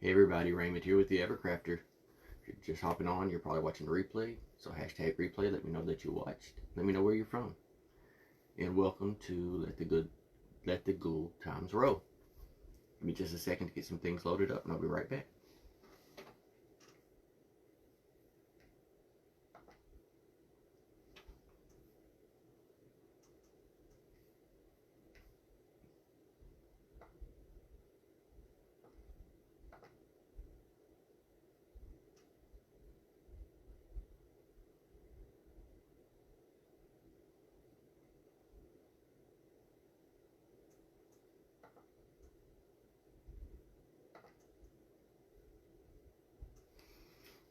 Hey everybody, Raymond here with the Evercrafter. If you're just hopping on, you're probably watching the replay. So hashtag replay, let me know that you watched. Let me know where you're from. And welcome to Let the Ghoul Times Roll. Give me just a second to get some things loaded up and I'll be right back.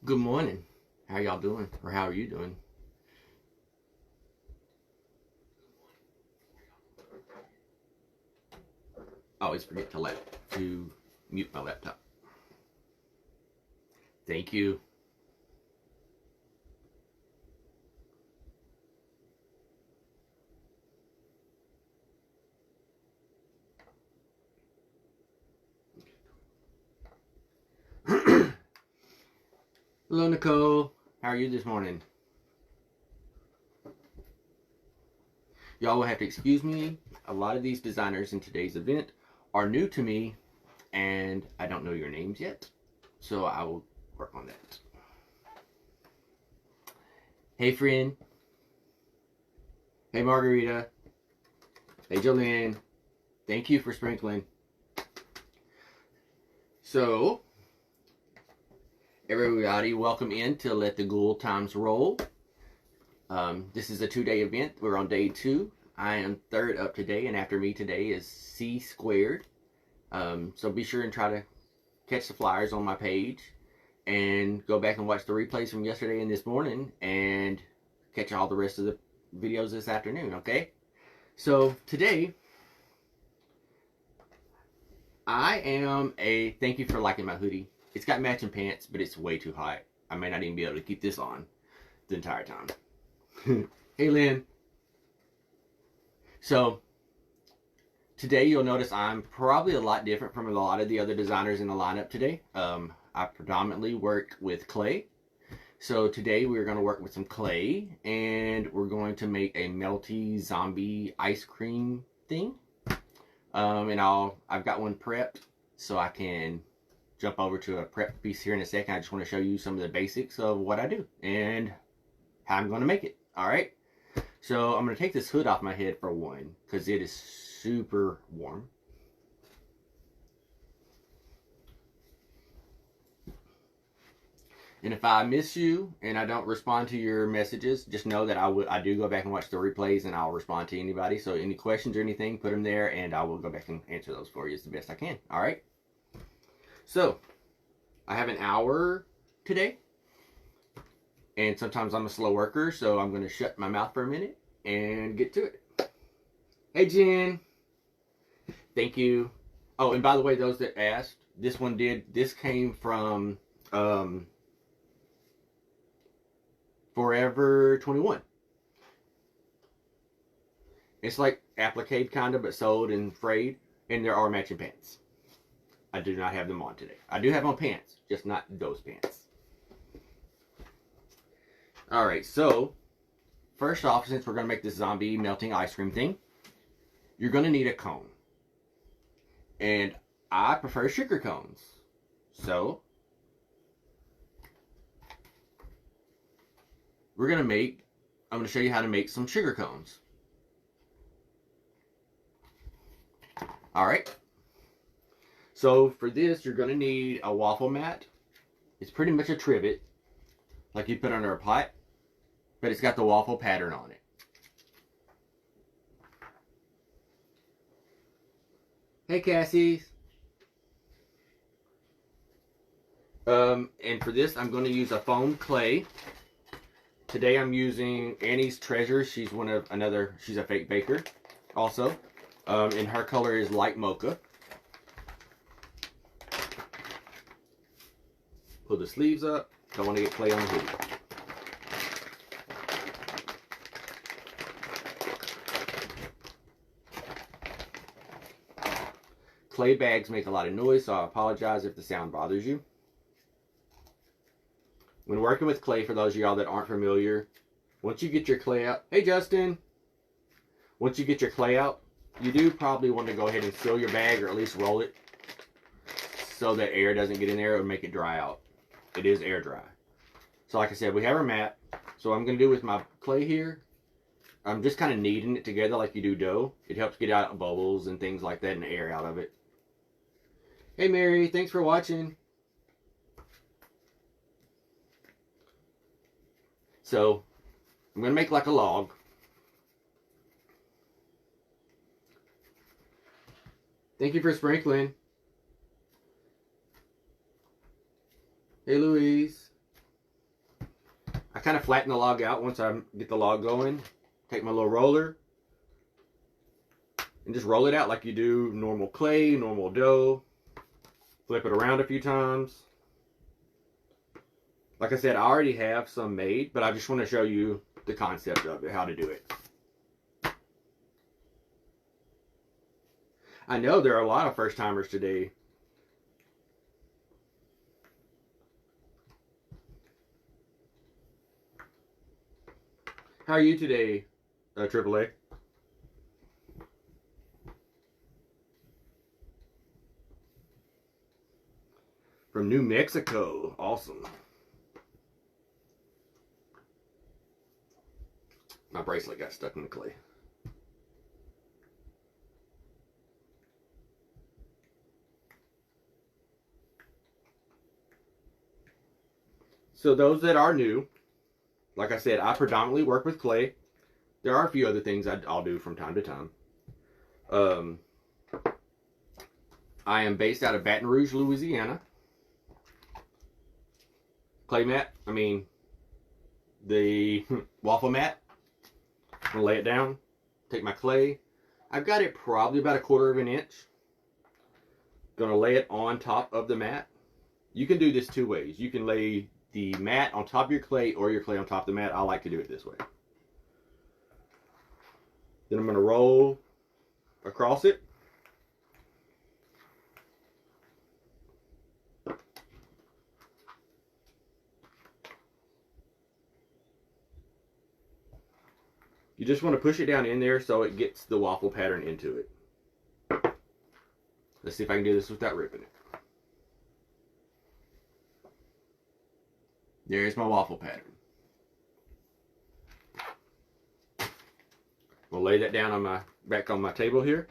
Good morning. How y'all doing? Or how are you doing? I always forget to mute my laptop. Thank you. Hello Nicole. How are you this morning? Y'all will have to excuse me. A lot of these designers in today's event are new to me and I don't know your names yet. So I will work on that. Hey friend. Hey Margarita. Hey Jolene. Thank you for sprinkling. So, everybody, welcome in to Let the Ghoul Times Roll. This is a 2-day event. We're on day 2. I am third up today, and after me today is C Squared. So be sure and try to catch the flyers on my page and go back and watch the replays from yesterday and this morning and catch all the rest of the videos this afternoon, okay? So today, thank you for liking my hoodie. It's got matching pants, but it's way too hot. I may not even be able to keep this on the entire time. Hey Lynn. So, today you'll notice I'm probably a lot different from a lot of the other designers in the lineup today. I predominantly work with clay. So today we're going to work with some clay and we're going to make a melty zombie ice cream thing. And I've got one prepped so I can jump over to a prep piece here in a second. I just want to show you some of the basics of what I do and how I'm going to make it. Alright, so I'm going to take this hood off my head for one because it is super warm. And if I miss you and I don't respond to your messages, just know that I do go back and watch the replays and I'll respond to anybody. So any questions or anything, put them there and I will go back and answer those for you as the best I can. All right. So I have an hour today. And sometimes I'm a slow worker, so I'm going to shut my mouth for a minute and get to it. Hey, Jen. Thank you. Oh, and by the way, those that asked, this came from Forever 21. It's like applique kind of, but sold and frayed, and there are matching pants. I do not have them on today. I do have on pants, just not those pants. Alright, so first off, since we're going to make this zombie melting ice cream thing, you're going to need a cone. And I prefer sugar cones. So I'm going to show you how to make some sugar cones. Alright. So for this, you're going to need a waffle mat. It's pretty much a trivet, like you put under a pot, but it's got the waffle pattern on it. Hey Cassie. And for this, I'm going to use a foam clay. Today I'm using Annie's Treasure. She's she's a fake baker also. And her color is light mocha. Pull the sleeves up. Don't want to get clay on the hoodie. clay bags make a lot of noise, so I apologize if the sound bothers you. When working with clay, for those of y'all that aren't familiar, once you get your clay out, hey Justin, once you get your clay out, you do probably want to go ahead and seal your bag, or at least roll it so that air doesn't get in there and make it dry out. It is air dry. So like I said, we have our mat. So what I'm going to do with my clay here, I'm just kind of kneading it together like you do dough. It helps get out bubbles and things like that and air out of it. Hey Mary, thanks for watching. So I'm going to make like a log. Thank you for sprinkling. Hey Louise. I kind of flatten the log out once I get the log going. Take my little roller and just roll it out like you do normal clay, normal dough. Flip it around a few times. Like I said, I already have some made, but I just want to show you the concept of it, how to do it. I know there are a lot of first timers today. How are you today, AAA? From New Mexico. Awesome. My bracelet got stuck in the clay. So those that are new, like I said, I predominantly work with clay. There are a few other things I'll do from time to time. I am based out of Baton Rouge, Louisiana. Clay mat, the waffle mat. I'm going to lay it down, take my clay. I've got it probably about 1/4 of an inch. Going to lay it on top of the mat. You can do this two ways. You can lay the mat on top of your clay or your clay on top of the mat. I like to do it this way. Then I'm going to roll across it. You just want to push it down in there so it gets the waffle pattern into it. Let's see if I can do this without ripping it. There's my waffle pattern. We'll lay that down back on my table here.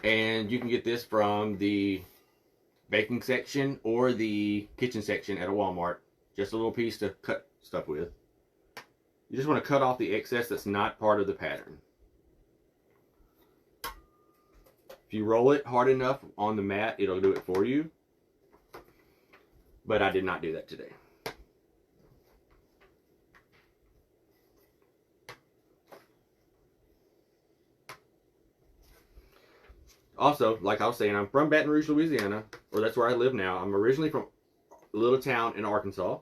And you can get this from the baking section or the kitchen section at a Walmart. Just a little piece to cut stuff with. You just want to cut off the excess that's not part of the pattern. If you roll it hard enough on the mat, it'll do it for you. But I did not do that today. Also, like I was saying, I'm from Baton Rouge, Louisiana, or that's where I live now. I'm originally from a little town in Arkansas.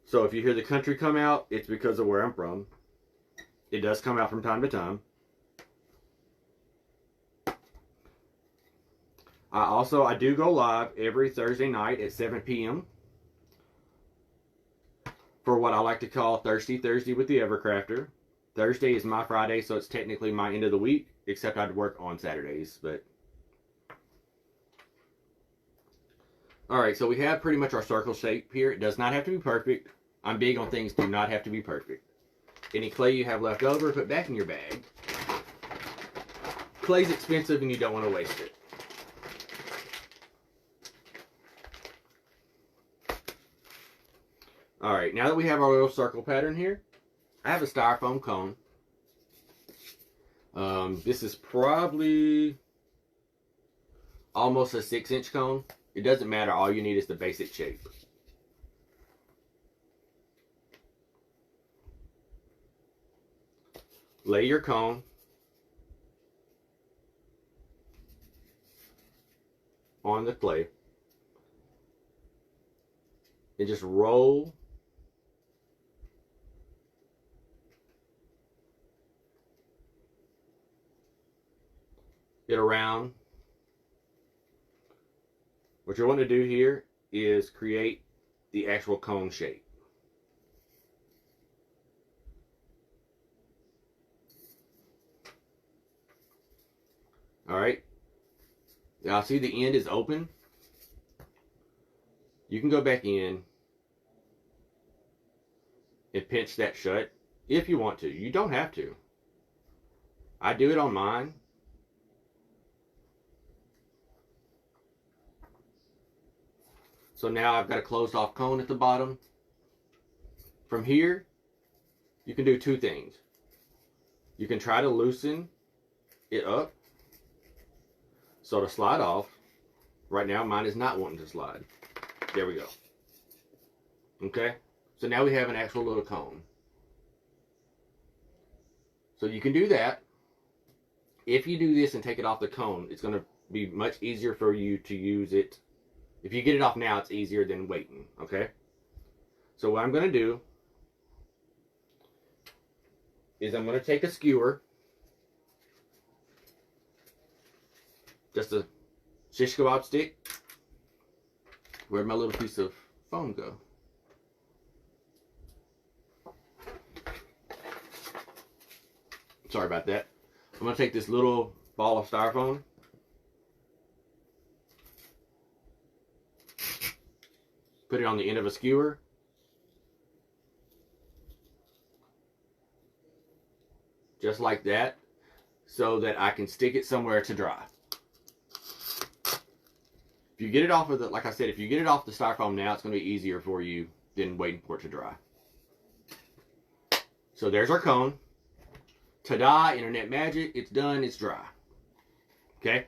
So if you hear the country come out, it's because of where I'm from. It does come out from time to time. I do go live every Thursday night at 7 p.m. for what I like to call Thirsty Thursday with the Evercrafter. Thursday is my Friday, so it's technically my end of the week, except I'd work on Saturdays. But alright, so we have pretty much our circle shape here. It does not have to be perfect. I'm big on things do not have to be perfect. Any clay you have left over, put back in your bag. Clay's expensive and you don't want to waste it. Alright, now that we have our little circle pattern here, I have a styrofoam cone. This is probably almost a 6-inch cone. It doesn't matter, all you need is the basic shape. Lay your cone on the clay and just roll it around. What you want to do here is create the actual cone shape. Alright. Now see the end is open. You can go back in and pinch that shut if you want to. You don't have to. I do it on mine. So now I've got a closed off cone at the bottom. From here, you can do two things. You can try to loosen it up so to slide off. Right now mine is not wanting to slide. There we go. Okay, so now we have an actual little cone. So you can do that. If you do this and take it off the cone, it's going to be much easier for you to use it. If you get it off now, it's easier than waiting, okay? So what I'm going to do is I'm going to take a skewer, just a shish kebab stick. Where'd my little piece of foam go? Sorry about that. I'm going to take this little ball of styrofoam, put it on the end of a skewer, just like that, so that I can stick it somewhere to dry. If you get it off of the, like I said, if you get it off the styrofoam now, it's going to be easier for you than waiting for it to dry. So there's our cone. Ta-da, internet magic, it's done, it's dry. Okay?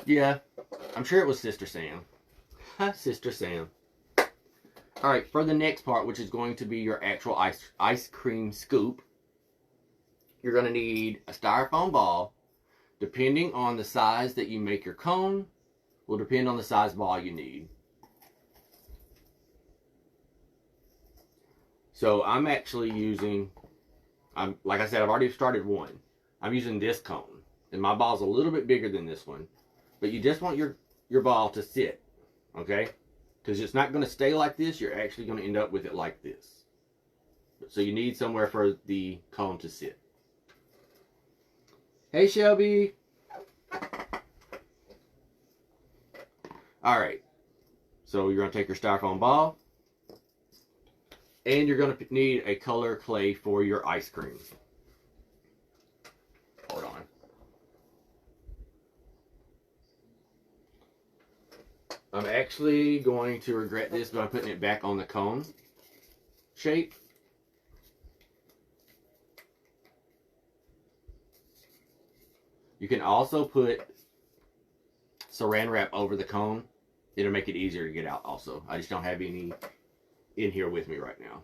Yeah, I'm sure it was Sister Sam. Sister Sam. Alright, for the next part, which is going to be your actual ice cream scoop, you're going to need a styrofoam ball. Depending on the size that you make your cone, will depend on the size ball you need. So I'm actually using, like I said, I've already started one. I'm using this cone. And my ball's a little bit bigger than this one. But you just want your ball to sit. Okay? Because it's not going to stay like this. You're actually going to end up with it like this. So you need somewhere for the cone to sit. Hey, Shelby. Alright. So you're going to take your styrofoam ball. And you're going to need a color clay for your ice cream. Hold on. I'm actually going to regret this by putting it back on the cone shape. You can also put saran wrap over the cone. It'll make it easier to get out also. I just don't have any in here with me right now.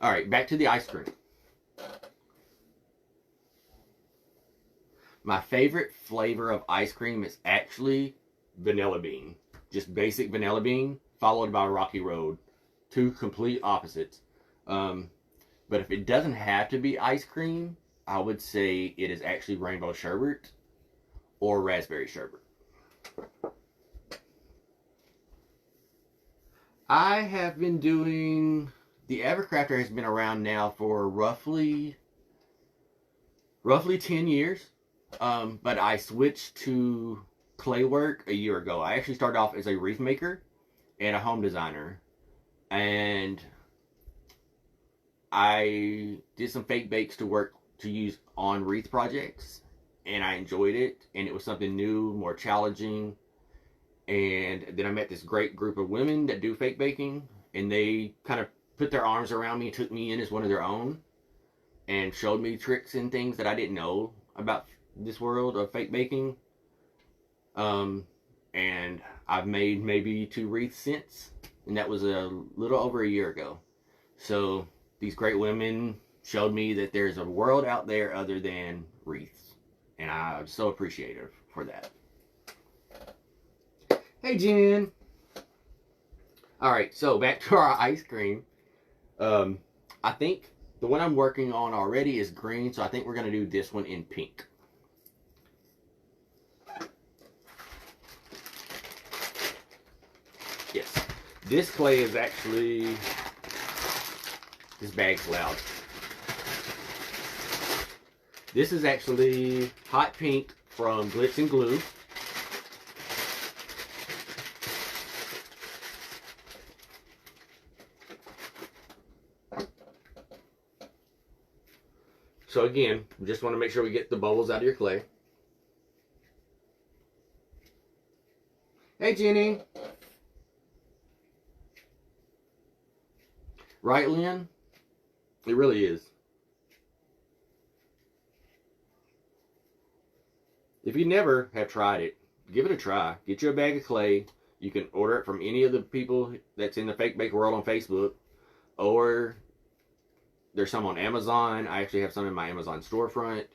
Alright, back to the ice cream. My favorite flavor of ice cream is actually vanilla bean. Just basic vanilla bean, followed by Rocky Road. Two complete opposites. But if it doesn't have to be ice cream, I would say it is actually rainbow sherbet or raspberry sherbet. I have been doing, the Evercrafter has been around now for roughly 10 years. But I switched to clay work a year ago. I actually started off as a wreath maker and a home designer. And I did some fake bakes to use on wreath projects. And I enjoyed it. And it was something new, more challenging. And then I met this great group of women that do fake baking, and they kind of put their arms around me and took me in as one of their own and showed me tricks and things that I didn't know about this world of fake baking. And I've made maybe 2 wreaths since, and that was a little over a year ago. So these great women showed me that there's a world out there other than wreaths, and I'm so appreciative for that. Hey, Jen. All right, so back to our ice cream. I think the one I'm working on already is green, so I think we're going to do this one in pink. Yes, this clay is actually, this bag's loud. This is actually hot pink from Glitz and Glue. So again, we just want to make sure we get the bubbles out of your clay. Hey, Jenny. Right, Lynn? It really is. If you never have tried it, give it a try. Get you a bag of clay. You can order it from any of the people that's in the Fake Bake World on Facebook, or there's some on Amazon. I actually have some in my Amazon storefront.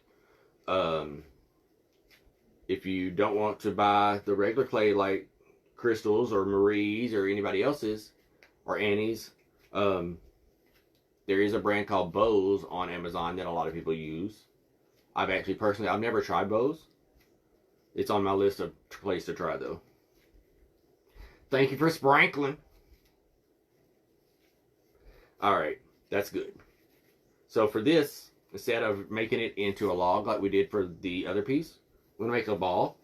If you don't want to buy the regular clay like Crystal's or Marie's or anybody else's or Annie's, there is a brand called Bose on Amazon that a lot of people use. I've never tried Bose. It's on my list of places to try though. Thank you for sprinkling. Alright, that's good. So for this, instead of making it into a log like we did for the other piece, we're going to make a ball.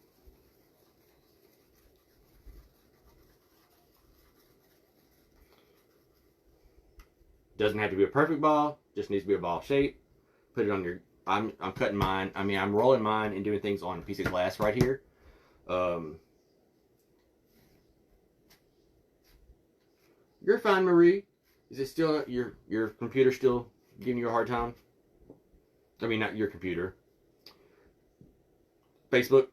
Doesn't have to be a perfect ball, just needs to be a ball shape. Put it on your, I'm cutting mine, I'm rolling mine and doing things on a piece of glass right here. You're fine, Marie. Is it still, your computer still giving you a hard time? I mean, not your computer. Facebook.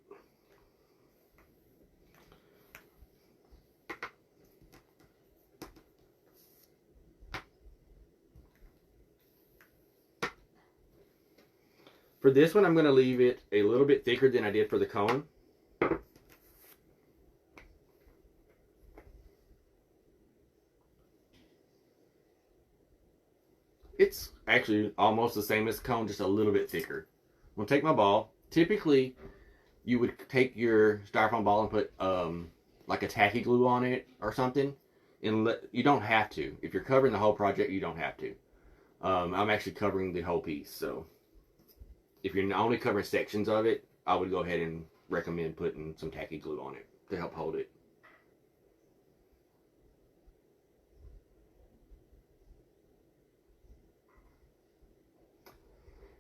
For this one, I'm going to leave it a little bit thicker than I did for the cone. It's actually almost the same as cone, just a little bit thicker. I'm going to take my ball. Typically, you would take your styrofoam ball and put like a tacky glue on it or something. And you don't have to. If you're covering the whole project, you don't have to. I'm actually covering the whole piece, so if you're only covering sections of it, I would go ahead and recommend putting some tacky glue on it to help hold it.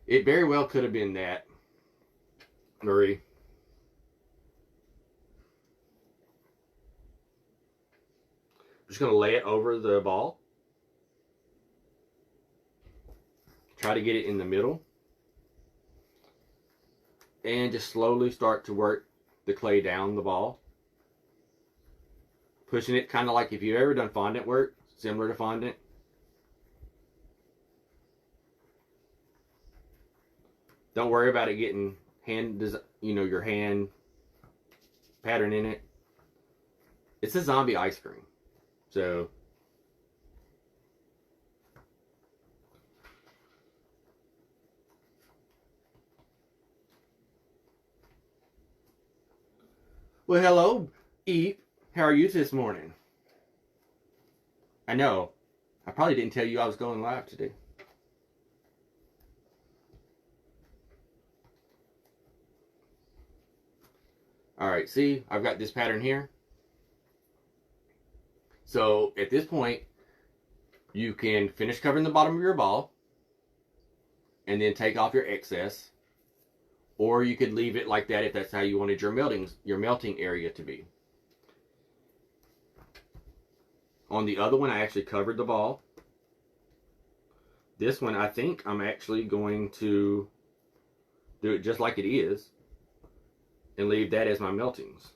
It very well could have been that, Marie. I'm just going to lay it over the ball. Try to get it in the middle. And just slowly start to work the clay down the ball. Pushing it kind of like if you've ever done fondant work, similar to fondant. Don't worry about it getting your hand pattern in it. It's a zombie ice cream. So well, hello, Eve. How are you this morning? I know. I probably didn't tell you I was going live today. Alright, see, I've got this pattern here. So at this point, you can finish covering the bottom of your ball and then take off your excess. Or you could leave it like that if that's how you wanted your melting area to be. On the other one, I actually covered the ball. This one, I think I'm actually going to do it just like it is and leave that as my meltings.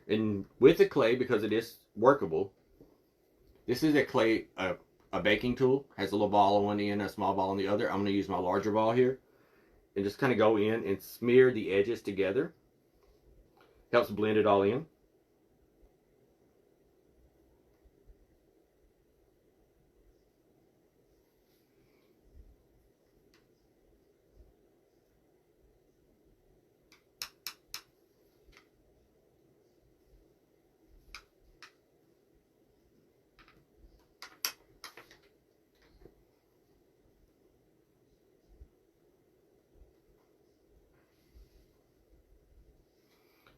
And with the clay, because it is workable, this is a clay, a baking tool, has a little ball on one end, a small ball on the other. I'm going to use my larger ball here and just kind of go in and smear the edges together. Helps blend it all in.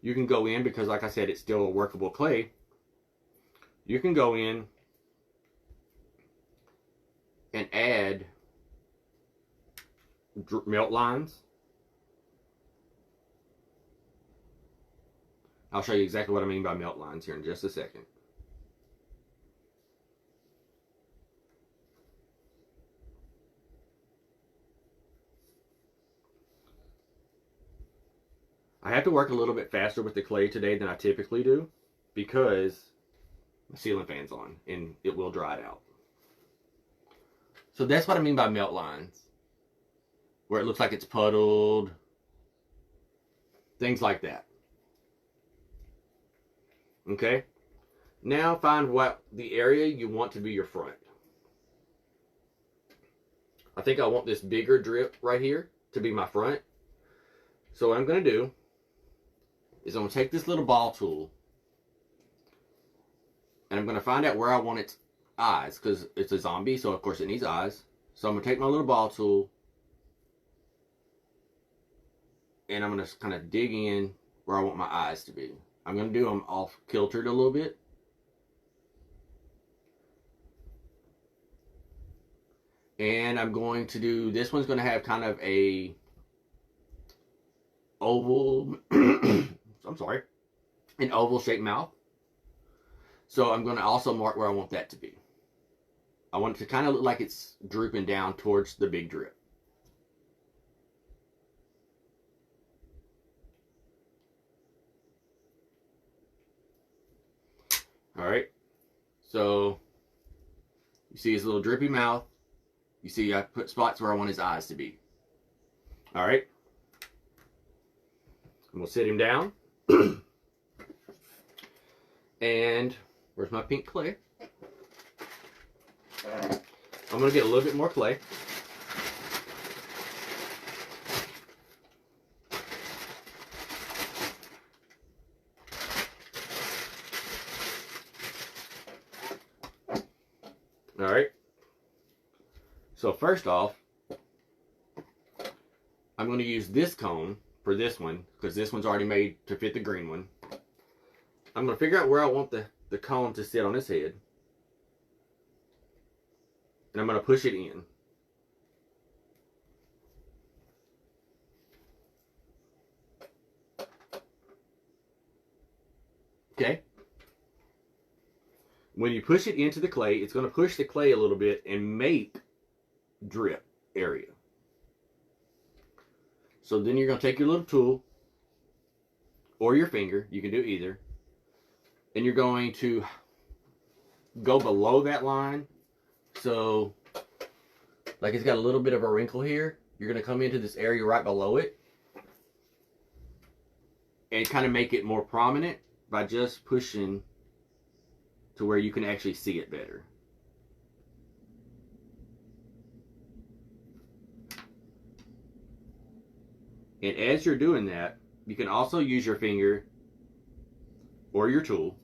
You can go in, because like I said, it's still a workable clay. You can go in and add melt lines. I'll show you exactly what I mean by melt lines here in just a second. I have to work a little bit faster with the clay today than I typically do because my ceiling fan's on and it will dry it out. So that's what I mean by melt lines, where it looks like it's puddled, things like that. Okay, now find what the area you want to be your front. I think I want this bigger drip right here to be my front. So what I'm going to do is I'm going to take this little ball tool and I'm going to find out where I want its eyes, because it's a zombie, so of course it needs eyes. So I'm going to take my little ball tool and I'm going to kind of dig in where I want my eyes to be. I'm going to do them off kiltered a little bit. And I'm going to do, this one's going to have kind of a oval, I'm sorry, an oval shaped mouth. So I'm going to also mark where I want that to be. I want it to kind of look like it's drooping down towards the big drip. Alright, so you see his little drippy mouth. You see I put spots where I want his eyes to be. Alright, and we'll sit him down. And where's my pink clay? I'm going to get a little bit more clay. Alright, so first off, I'm going to use this cone for this one, because this one's already made to fit the green one. I'm going to figure out where I want the cone to sit on his head. And I'm going to push it in. Okay. When you push it into the clay, it's going to push the clay a little bit and make drip area. So then you're going to take your little tool or your finger, you can do either, and you're going to go below that line. So like it's got a little bit of a wrinkle here. You're going to come into this area right below it and kind of make it more prominent by just pushing to where you can actually see it better. And as you're doing that, you can also use your finger or your tool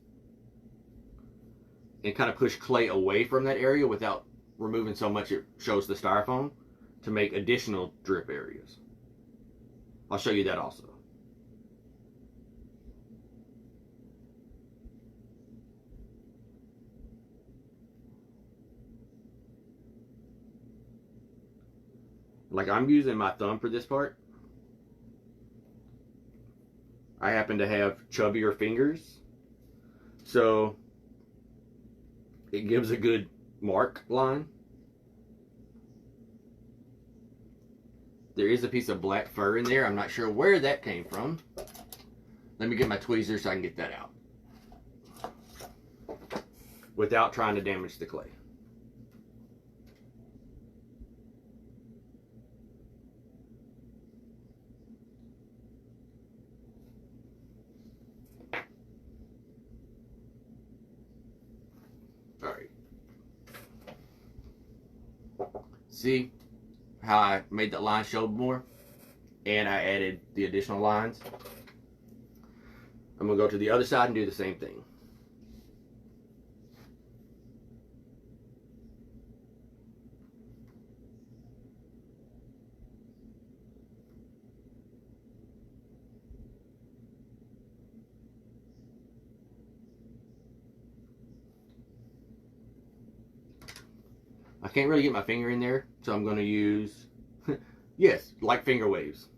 and kind of push clay away from that area without removing so much it shows the styrofoam, to make additional drip areas. I'll show you that also. Like I'm using my thumb for this part. I happen to have chubbier fingers, so it gives a good mark line. There is a piece of black fur in there. I'm not sure where that came from. Let me get my tweezers so I can get that out without trying to damage the clay. See how I made that line show more? And I added the additional lines. I'm going to go to the other side and do the same thing. I can't really get my finger in there, so I'm going to use, yes, like finger waves.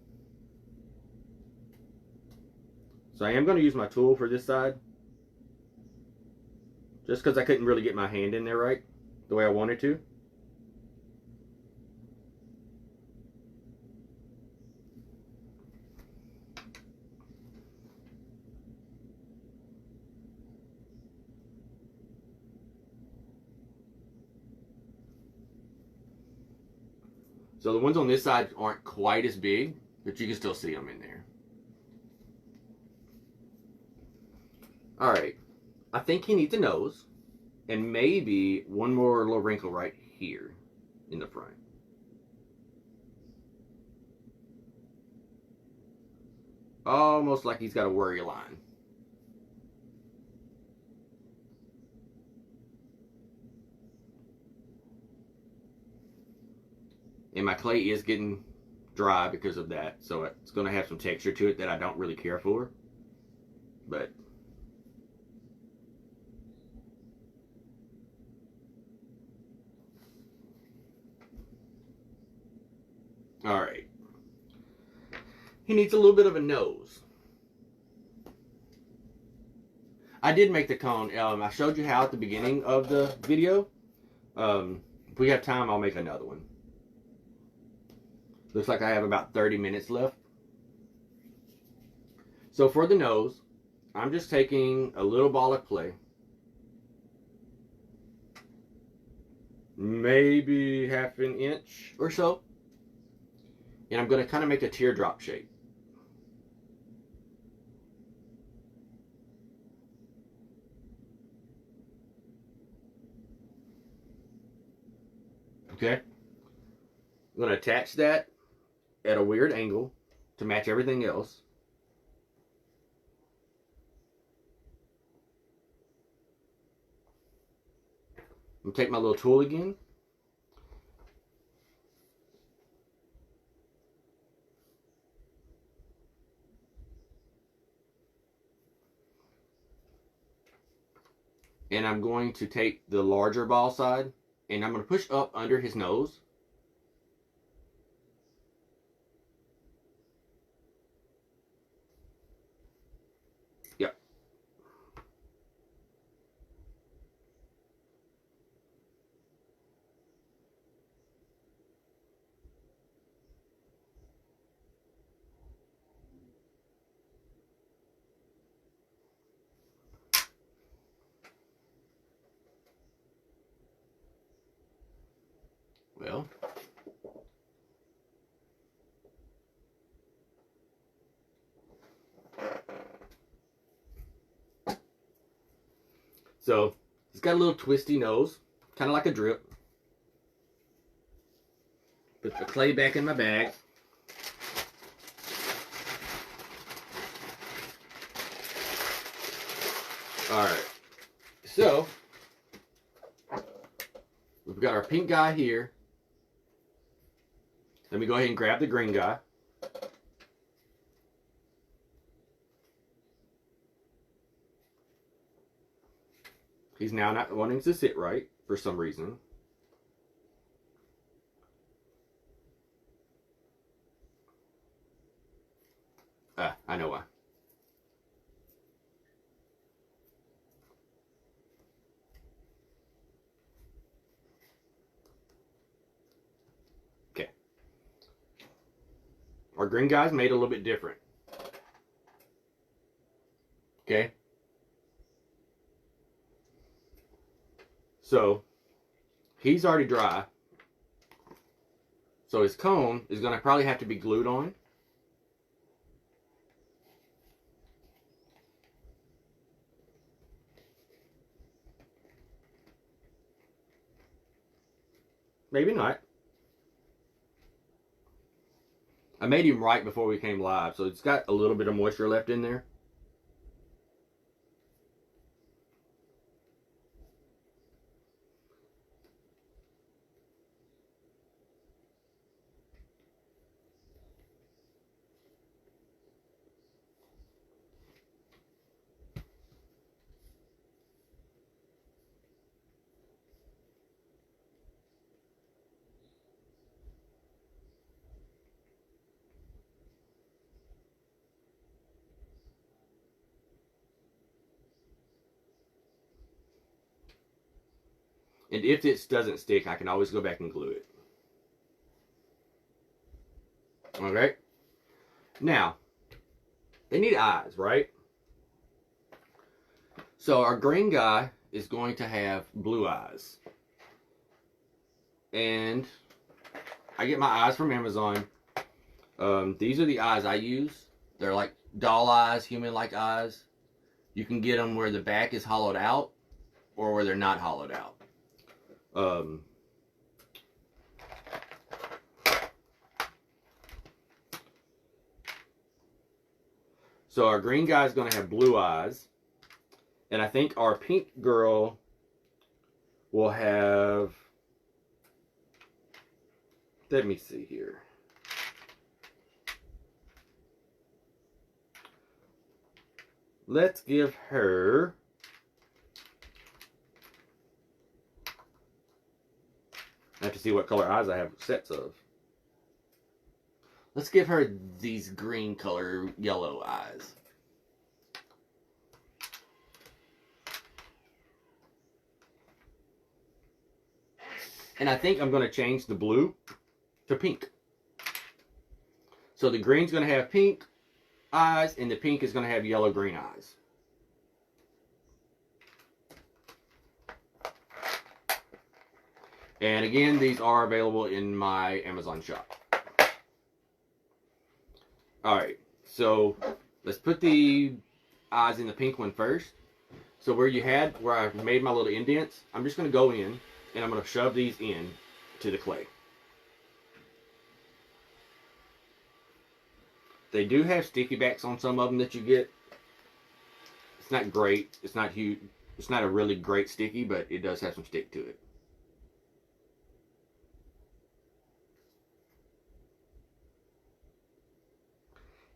So I am going to use my tool for this side, just because I couldn't really get my hand in there right, the way I wanted to. So the ones on this side aren't quite as big, but you can still see them in there. Alright, I think he needs a nose, and maybe one more little wrinkle right here in the front. Almost like he's got a worry line. And my clay is getting dry because of that, so it's going to have some texture to it that I don't really care for. But alright. He needs a little bit of a nose. I did make the cone. I showed you how at the beginning of the video. If we have time, I'll make another one. Looks like I have about 30 minutes left. So for the nose, I'm just taking a little ball of clay. Maybe half an inch or so. And I'm going to kind of make a teardrop shape. Okay. I'm going to attach that at a weird angle to match everything else. I'm going to take my little tool again. And I'm going to take the larger ball side and I'm going to push up under his nose. Yep. Well, so he's got a little twisty nose, kind of like a drip. Put the clay back in my bag. Alright, so we've got our pink guy here. Let me go ahead and grab the green guy. He's now not wanting to sit right for some reason. I know why. Okay. Our green guy's made a little bit different. Okay. So, he's already dry. So his cone is going to probably have to be glued on. Maybe not. I made him right before we came live, so it's got a little bit of moisture left in there. And if this doesn't stick, I can always go back and glue it. Okay? Now, they need eyes, right? So our green guy is going to have blue eyes. And I get my eyes from Amazon. These are the eyes I use. They're like doll eyes, human-like eyes. You can get them where the back is hollowed out or where they're not hollowed out. So our green guy is going to have blue eyes. And I think our pink girl will have... Let me see here. Let's give her... I have to see what color eyes I have sets of. Let's give her these green color yellow eyes. And I think I'm going to change the blue to pink. So the green's going to have pink eyes and the pink is going to have yellow-green eyes. And again, these are available in my Amazon shop. Alright, so let's put the eyes in the pink one first. So where I made my little indents, I'm just going to go in and I'm going to shove these in to the clay. They do have sticky backs on some of them that you get. It's not great. It's not huge. It's not a really great sticky, but it does have some stick to it.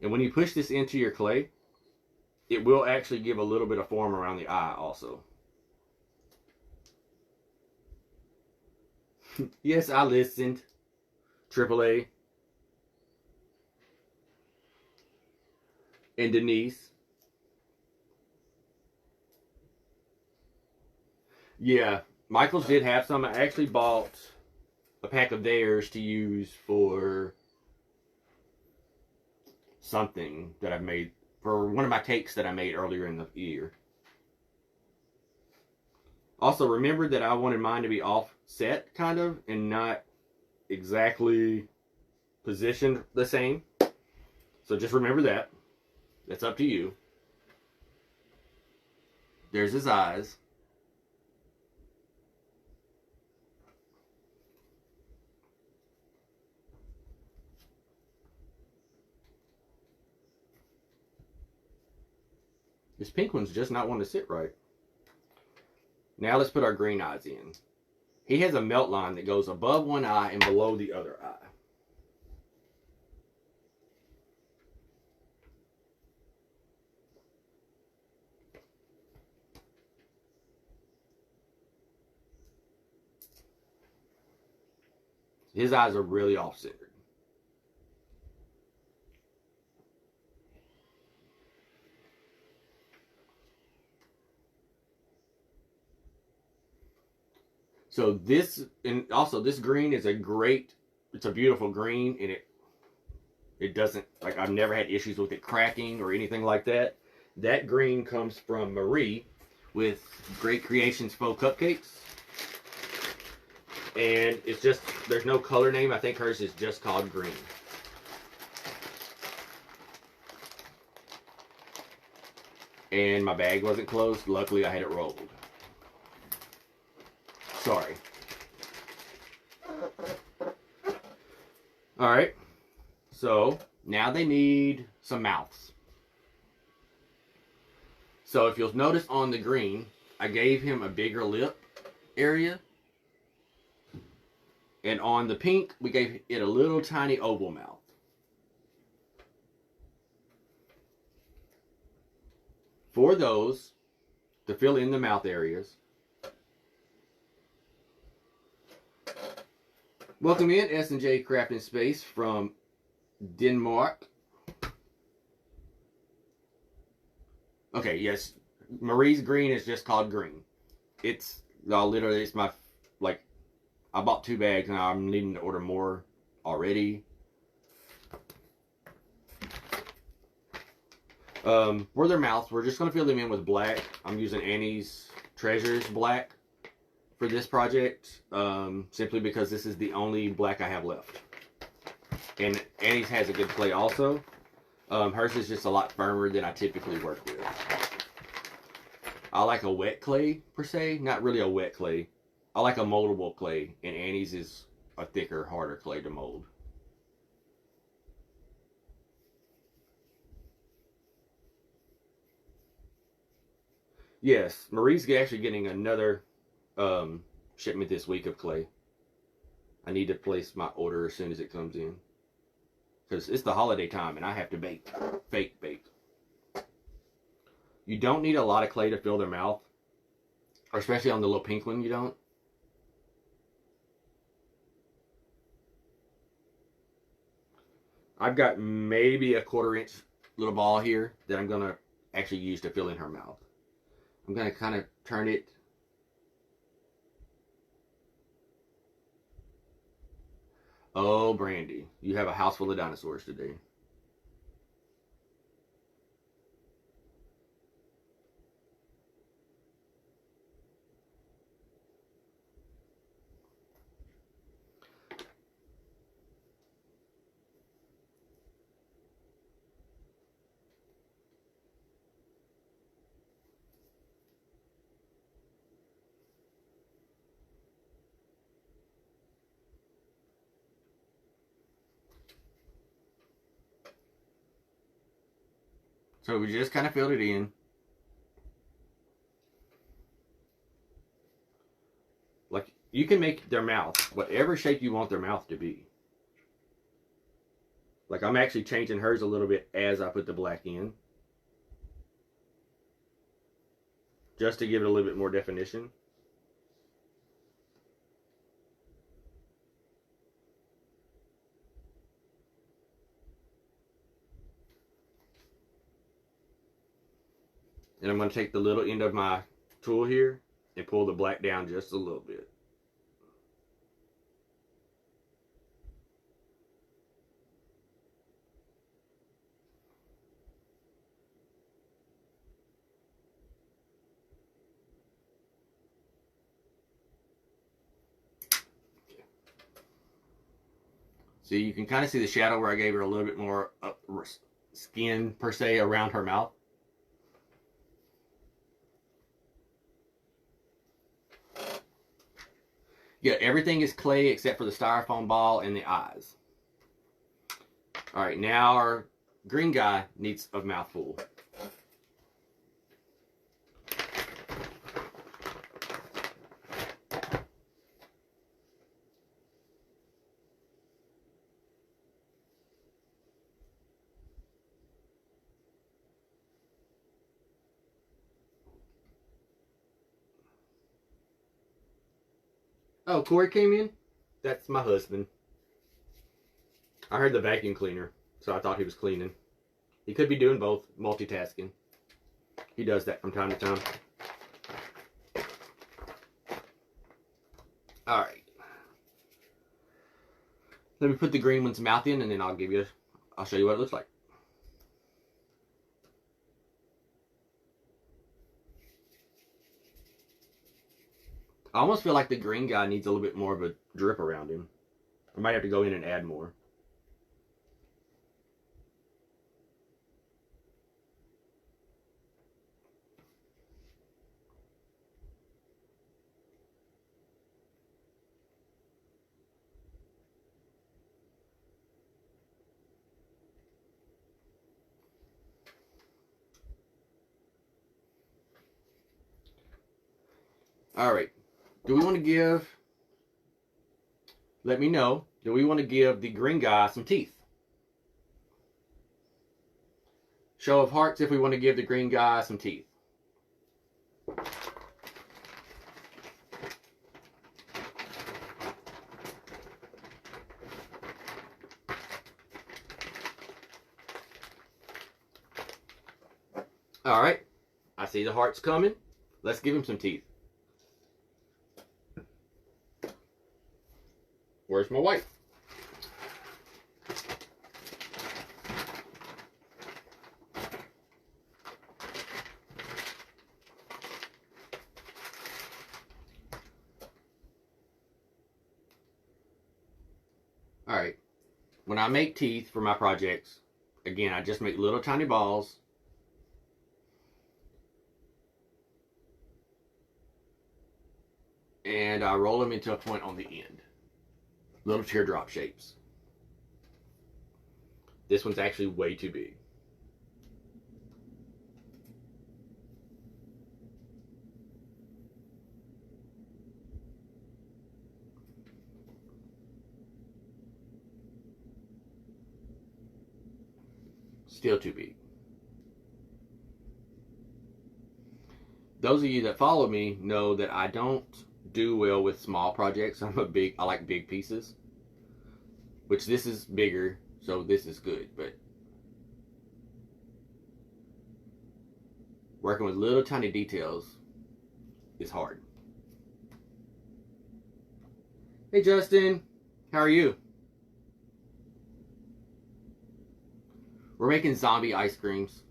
And when you push this into your clay, it will actually give a little bit of form around the eye also. Yes, I listened. AAA. And Denise. Yeah, Michaels did have some. I actually bought a pack of theirs to use for something that I've made, for one of my cakes that I made earlier in the year. Also, remember that I wanted mine to be offset, kind of, and not exactly positioned the same. So just remember that. That's up to you. There's his eyes. This pink one's just not wanting to sit right. Now let's put our green eyes in. He has a melt line that goes above one eye and below the other eye. His eyes are really off-centered. So this, and also this green is it's a beautiful green, and it doesn't, like, I've never had issues with it cracking or anything like that. That green comes from Marie with Great Creations Faux Cupcakes. And it's just, there's no color name. I think hers is just called green. And my bag wasn't closed. Luckily, I had it rolled. Sorry. Alright. So now they need some mouths. So if you'll notice on the green, I gave him a bigger lip area. And on the pink, we gave it a little tiny oval mouth. For those, to fill in the mouth areas, welcome in S&J Crafting Space from Denmark. Okay, yes, Marie's green is just called green. It's literally, it's my, like, I bought 2 bags and I'm needing to order more already. For their mouths, we're just going to fill them in with black. I'm using Annie's Treasures black for this project, simply because this is the only black I have left. And Annie's has a good clay also. Hers is just a lot firmer than I typically work with. I like a wet clay, per se. Not really a wet clay. I like a moldable clay, and Annie's is a thicker, harder clay to mold. Yes, Marie's actually getting another shipment this week of clay. I need to place my order as soon as it comes in, because it's the holiday time and I have to bake, fake bake. You don't need a lot of clay to fill their mouth, or especially on the little pink one, you don't. I've got maybe a 1/4 inch little ball here that I'm gonna actually use to fill in her mouth. I'm gonna kind of turn it. Oh, Brandy, you have a house full of dinosaurs today. So we just kind of filled it in. Like, you can make their mouth whatever shape you want their mouth to be. Like, I'm actually changing hers a little bit as I put the black in, just to give it a little bit more definition. And I'm going to take the little end of my tool here and pull the black down just a little bit. So you can kind of see the shadow where I gave her a little bit more skin, per se, around her mouth. Yeah, everything is clay except for the styrofoam ball and the eyes. Alright, now our green guy needs a mouthful. Oh, Corey came in? That's my husband. I heard the vacuum cleaner, so I thought he was cleaning. He could be doing both, multitasking. He does that from time to time. Alright. Let me put the green one's mouth in, and then I'll show you what it looks like. I almost feel like the green guy needs a little bit more of a drip around him. I might have to go in and add more. All right. Do we want to give, let me know, do we want to give the green guy some teeth? Show of hearts if we want to give the green guy some teeth. All right. I see the hearts coming. Let's give him some teeth. Where's my wife? All right. When I make teeth for my projects, again, I just make little tiny balls. And I roll them into a point on the end. Little teardrop shapes. This one's actually way too big. Still too big. Those of you that follow me know that I don't do well with small projects. I like big pieces. Which this is bigger, so this is good, but working with little tiny details is hard. Hey Justin, how are you? We're making zombie ice creams.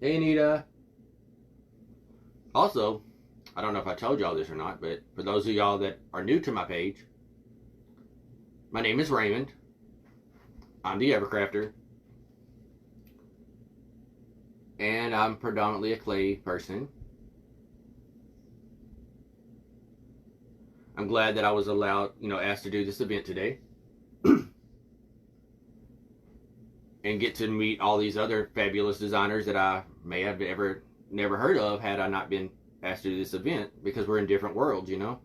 Hey Anita. Also, I don't know if I told y'all this or not, but for those of y'all that are new to my page, my name is Raymond. I'm the Evercrafter. And I'm predominantly a clay person. I'm glad that I was asked to do this event today. And get to meet all these other fabulous designers that I may have never heard of had I not been asked to do this event, because we're in different worlds, you know.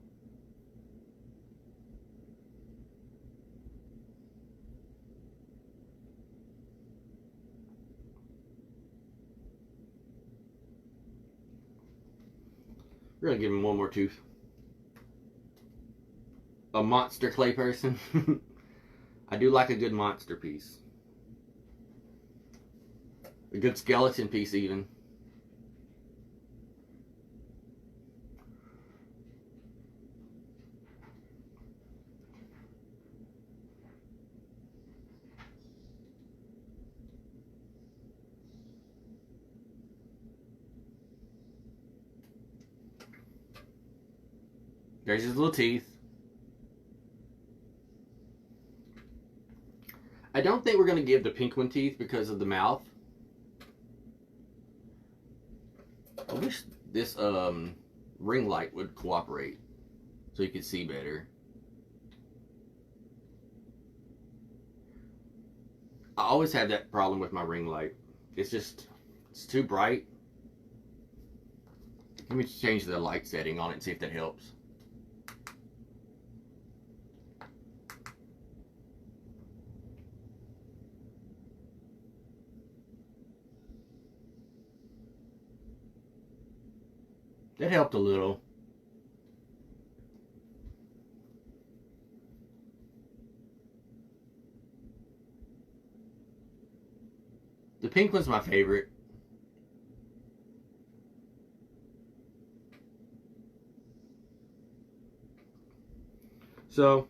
We're gonna give him one more tooth. A monster clay person. I do like a good monster piece. A good skeleton piece even. There's his little teeth. I don't think we're going to give the pink one teeth because of the mouth. I wish this ring light would cooperate so you could see better. I always have that problem with my ring light. It's too bright. Let me change the light setting on it and see if that helps. That helped a little. The pink one's my favorite. So,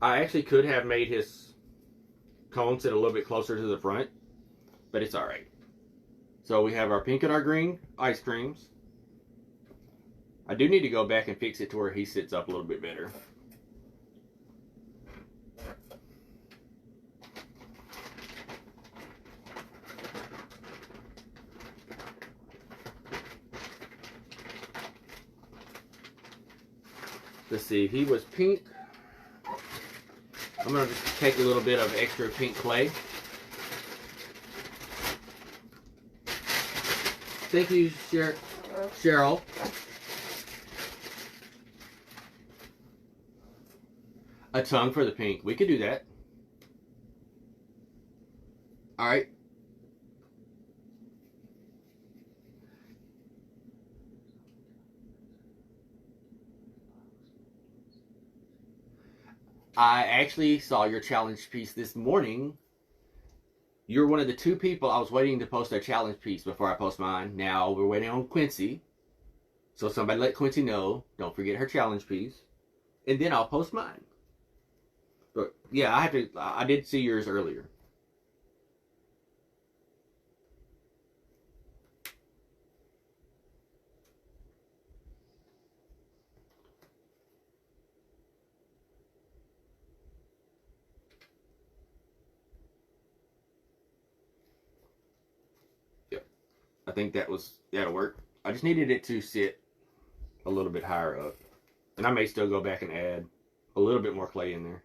I actually could have made his cone sit a little bit closer to the front, but it's alright. So we have our pink and our green ice creams. I do need to go back and fix it to where he sits up a little bit better. let's see, he was pink. I'm going to just take a little bit of extra pink clay. Thank you, Cheryl. A tongue for the pink. We could do that. All right. I actually saw your challenge piece this morning. You're one of the 2 people I was waiting to post their challenge piece before I post mine. Now we're waiting on Quincy. So somebody let Quincy know. Don't forget her challenge piece. And then I'll post mine. But yeah, I did see yours earlier. I think that'll work. I just needed it to sit a little bit higher up. And I may still go back and add a little bit more clay in there.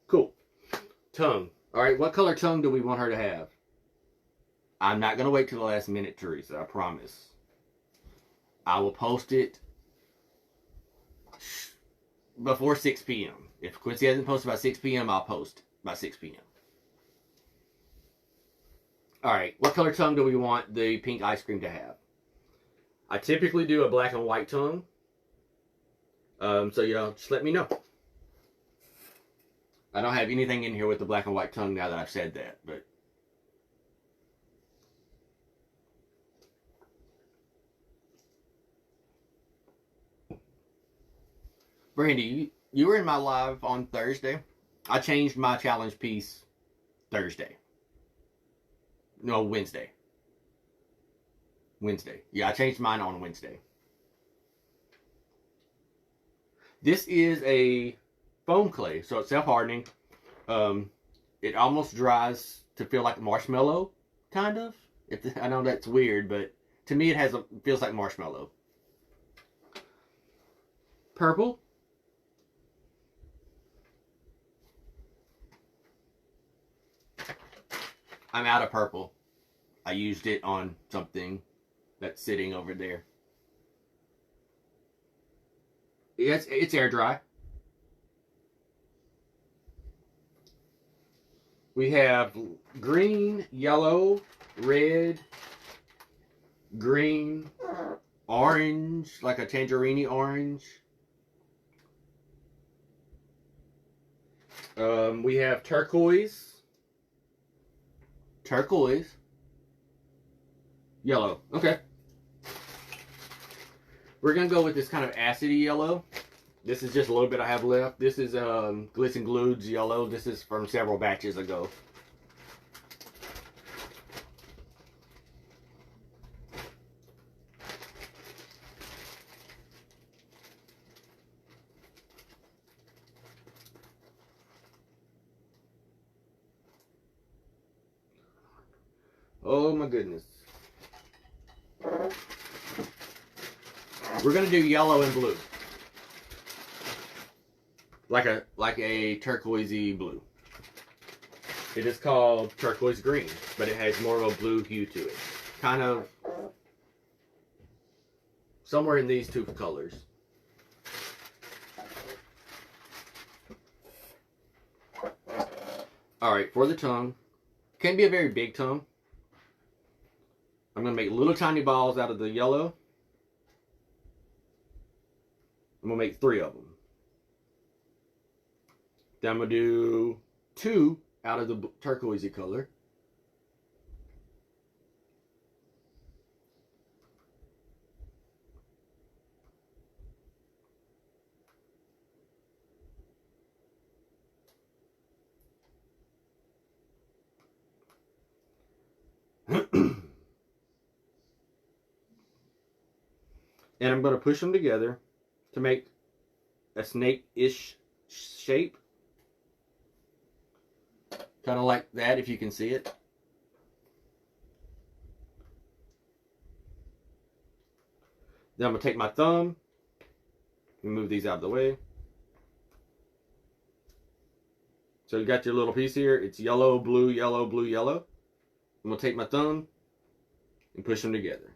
Cool. Tongue. All right, what color tongue do we want her to have? I'm not going to wait till the last minute, Teresa. I promise. I will post it before 6 p.m. If Quincy hasn't posted by 6 p.m., I'll post by 6 p.m. Alright, what color tongue do we want the pink ice cream to have? I typically do a black and white tongue. So, just let me know. I don't have anything in here with the black and white tongue now that I've said that, but... Brandy, you were in my live on Thursday. I changed my challenge piece Thursday. No, Wednesday. Yeah, I changed mine on Wednesday. This is a foam clay, so it's self-hardening. It almost dries to feel like marshmallow, kind of. I know that's weird, but to me it feels like marshmallow. Purple. I'm out of purple. I used it on something that's sitting over there. It's air dry. We have green, yellow, red, green, orange, like a tangerine orange. We have turquoise. Yellow. Okay. We're going to go with this kind of acidy yellow. This is just a little bit I have left. This is Glitz and Glued's yellow. This is from several batches ago. Oh my goodness. We're gonna do yellow and blue. Like a turquoisey blue. It is called turquoise green, but it has more of a blue hue to it. Kind of somewhere in these 2 colors. Alright, for the tongue. Can't be a very big tongue. I'm going to make little tiny balls out of the yellow. I'm going to make 3 of them. Then I'm going to do 2 out of the turquoisey color. And I'm going to push them together to make a snake-ish shape. Kind of like that, if you can see it. Then I'm going to take my thumb and move these out of the way. So you got your little piece here. It's yellow, blue, yellow, blue, yellow. I'm going to take my thumb and push them together.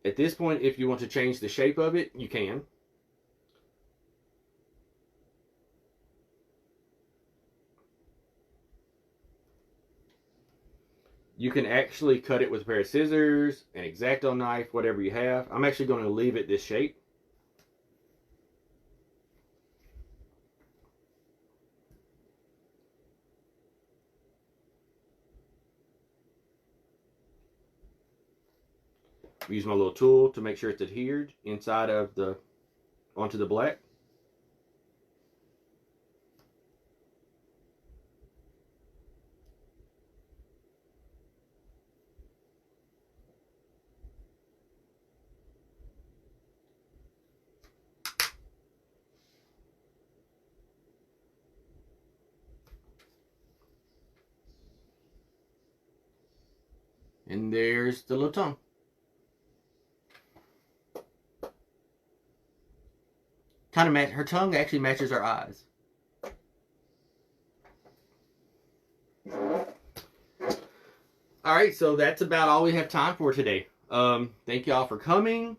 At this point, if you want to change the shape of it, you can. You can actually cut it with a pair of scissors, an X-Acto knife, whatever you have. I'm actually going to leave it this shape. Use my little tool to make sure it's adhered inside of the onto the black. And there's the little tongue. Her tongue actually matches her eyes. Alright, so that's about all we have time for today. Thank y'all for coming.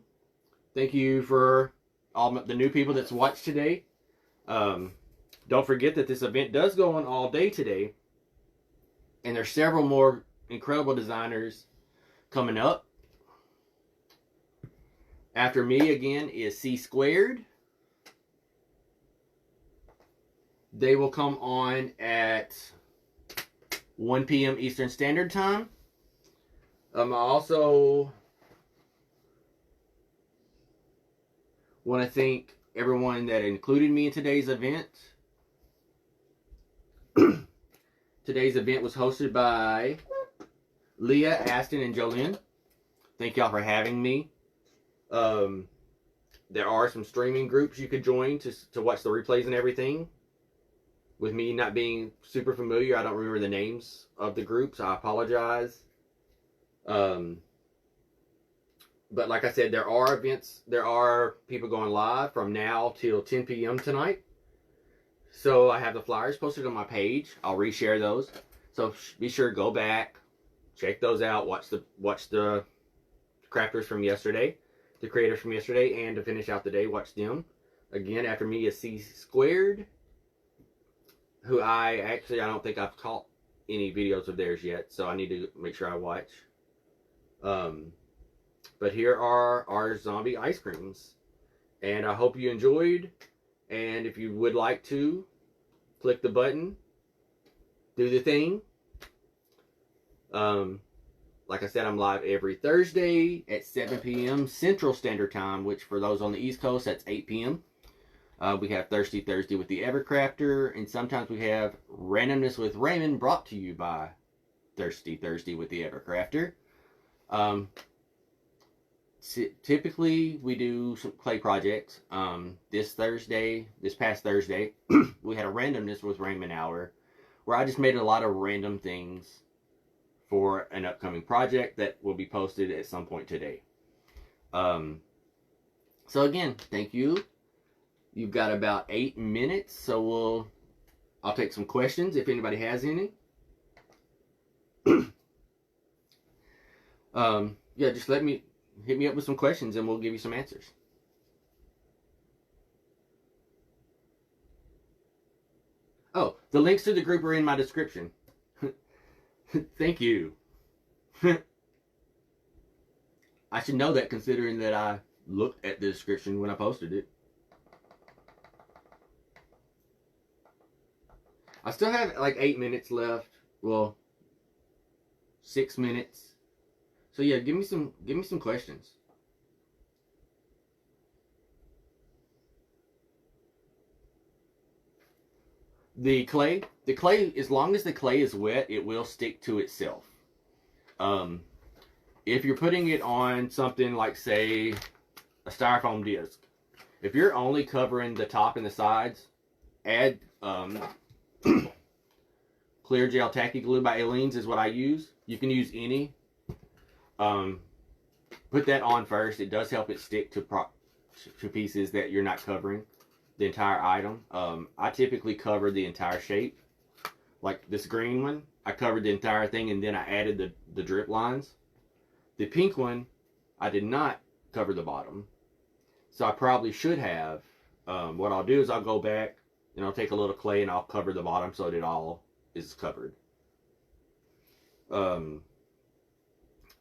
Thank you for all the new people that's watched today. Don't forget that this event does go on all day today. And there's several more incredible designers coming up. After me again is C Squared. They will come on at 1 p.m. Eastern Standard Time. I also want to thank everyone that included me in today's event. Today's event was hosted by Leah, Aston, and Jolene. Thank y'all for having me. There are some streaming groups you could join to watch the replays and everything. With me not being super familiar, I don't remember the names of the groups. I apologize. But like I said, there are events. There are people going live from now till 10 p.m. tonight. So I have the flyers posted on my page. I'll reshare those. So be sure to go back, check those out. Watch the crafters from yesterday, the creators from yesterday, and to finish out the day, watch them. Again, after me is C Squared, who I don't think I've caught any videos of theirs yet, so I need to make sure I watch. But here are our zombie ice creams, and I hope you enjoyed. And if you would like to, click the button, do the thing. Like I said, I'm live every Thursday at 7 p.m. Central Standard Time, which for those on the East Coast, that's 8 p.m. We have Thirsty Thursday with the Evercrafter, and sometimes we have Randomness with Raymond, brought to you by Thirsty Thursday with the Evercrafter. Typically, we do some clay projects. This past Thursday, we had a Randomness with Raymond hour, where I just made a lot of random things for an upcoming project that will be posted at some point today. So again, thank you. You've got about 8 minutes, so I'll take some questions if anybody has any. Yeah, just hit me up with some questions and we'll give you some answers. Oh, the links to the group are in my description. Thank you. I should know that, considering that I looked at the description when I posted it. I still have like 8 minutes left. Well, 6 minutes. So yeah, give me some questions. The clay, the clay, as long as the clay is wet, it will stick to itself. Um, if you're putting it on something like, say, a styrofoam disc, if you're only covering the top and the sides, add clear gel tacky glue by Aleene's is what I use. You can use any. Put that on first. It does help it stick to pieces that you're not covering the entire item. I typically cover the entire shape. Like this green one, I covered the entire thing and then I added the drip lines. The pink one, I did not cover the bottom. So I probably should have. What I'll do is I'll go back and I'll take a little clay and I'll cover the bottom so that it all is covered.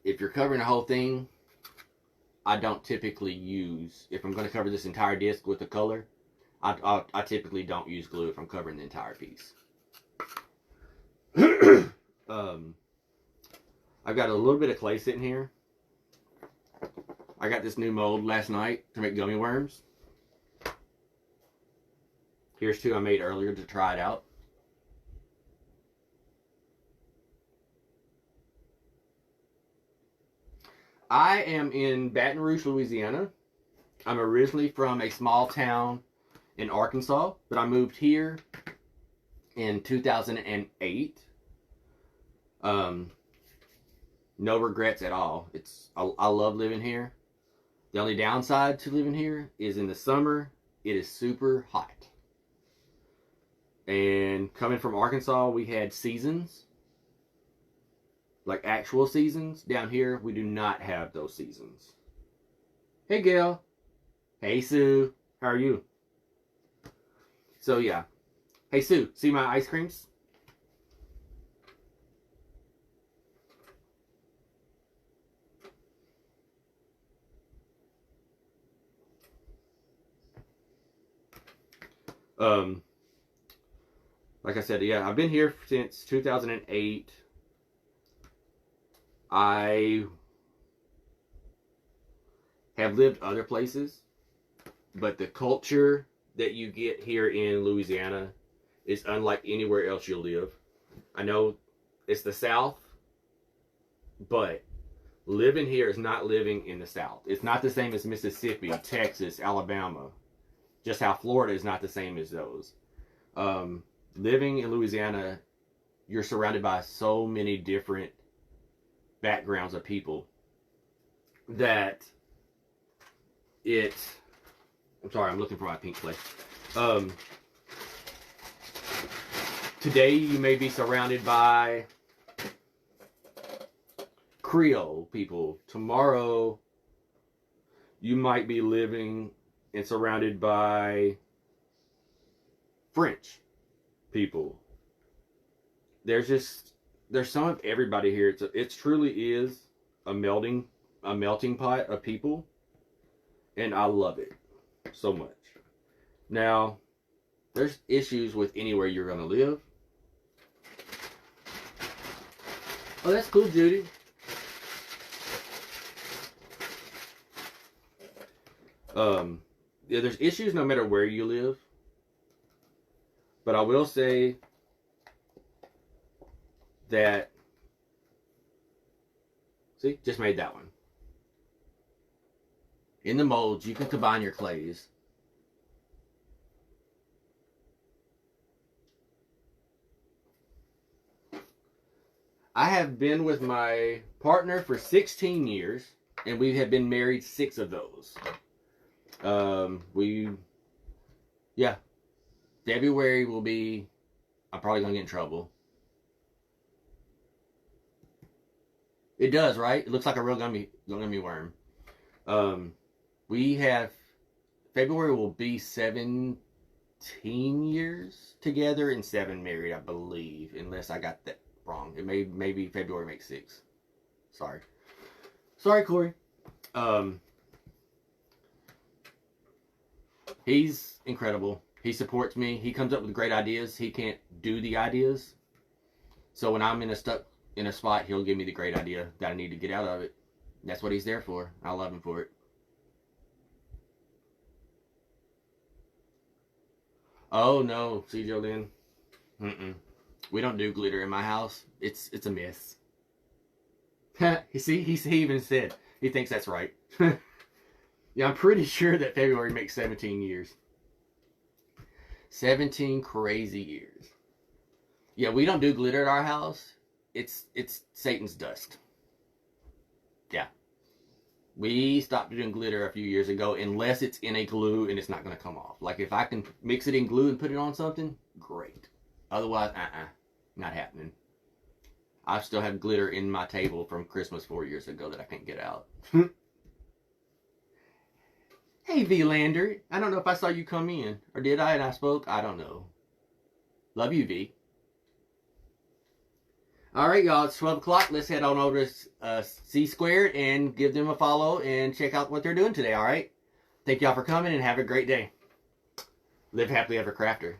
If you're covering the whole thing, I don't typically use, if I'm going to cover this entire disc with the color, I typically don't use glue if I'm covering the entire piece. I've got a little bit of clay sitting here. I got this new mold last night to make gummy worms. Here's two I made earlier to try it out. I am in Baton Rouge, Louisiana. I'm originally from a small town in Arkansas, but I moved here in 2008. No regrets at all. I love living here. The only downside to living here is in the summer, it is super hot. And coming from Arkansas, we had seasons. Like actual seasons. Down here, we do not have those seasons. Hey, Gail. Hey, Sue. How are you? So, yeah. Hey, Sue. See my ice creams? Like I said, yeah, I've been here since 2008. I have lived other places, but the culture that you get here in Louisiana is unlike anywhere else you'll live. I know it's the South, but living here is not living in the South. It's not the same as Mississippi, Texas, Alabama. Just how Florida is not the same as those. Living in Louisiana, you're surrounded by so many different backgrounds of people that I'm sorry, I'm looking for my pink clay. Today you may be surrounded by Creole people. Tomorrow you might be living and surrounded by French people. There's some of everybody here. It truly is a melting pot of people, and I love it so much. Now, there's issues with anywhere you're gonna live. Oh, that's cool, Judy. Yeah, there's issues no matter where you live. But I will say that, see, just made that one. In the molds, you can combine your clays. I have been with my partner for 16 years, and we have been married 6 of those. Yeah. February will be, I'm probably going to get in trouble. It does, right? It looks like a real gummy worm. We have, February will be 17 years together and 7 married, I believe. Unless I got that wrong. It maybe February makes 6. Sorry. Sorry, Corey. He's incredible. He supports me. He comes up with great ideas. He can't do the ideas. So when I'm stuck in a spot, he'll give me the great idea that I need to get out of it. That's what he's there for. I love him for it. Oh no, see Jolene. We don't do glitter in my house. It's a mess. You see, he even said he thinks that's right. Yeah, I'm pretty sure that February makes 17 years. 17 crazy years. Yeah, we don't do glitter at our house. It's Satan's dust. Yeah. We stopped doing glitter a few years ago unless it's in a glue and it's not going to come off. Like if I can mix it in glue and put it on something, great. Otherwise, not happening. I still have glitter in my table from Christmas 4 years ago that I can't get out. Hey, V-Lander. I don't know if I saw you come in. Or did I and I spoke? I don't know. Love you, V. Alright, y'all. It's 12 o'clock. Let's head on over to C Squared and give them a follow and check out what they're doing today, alright? Thank y'all for coming and have a great day. Live happily ever crafter.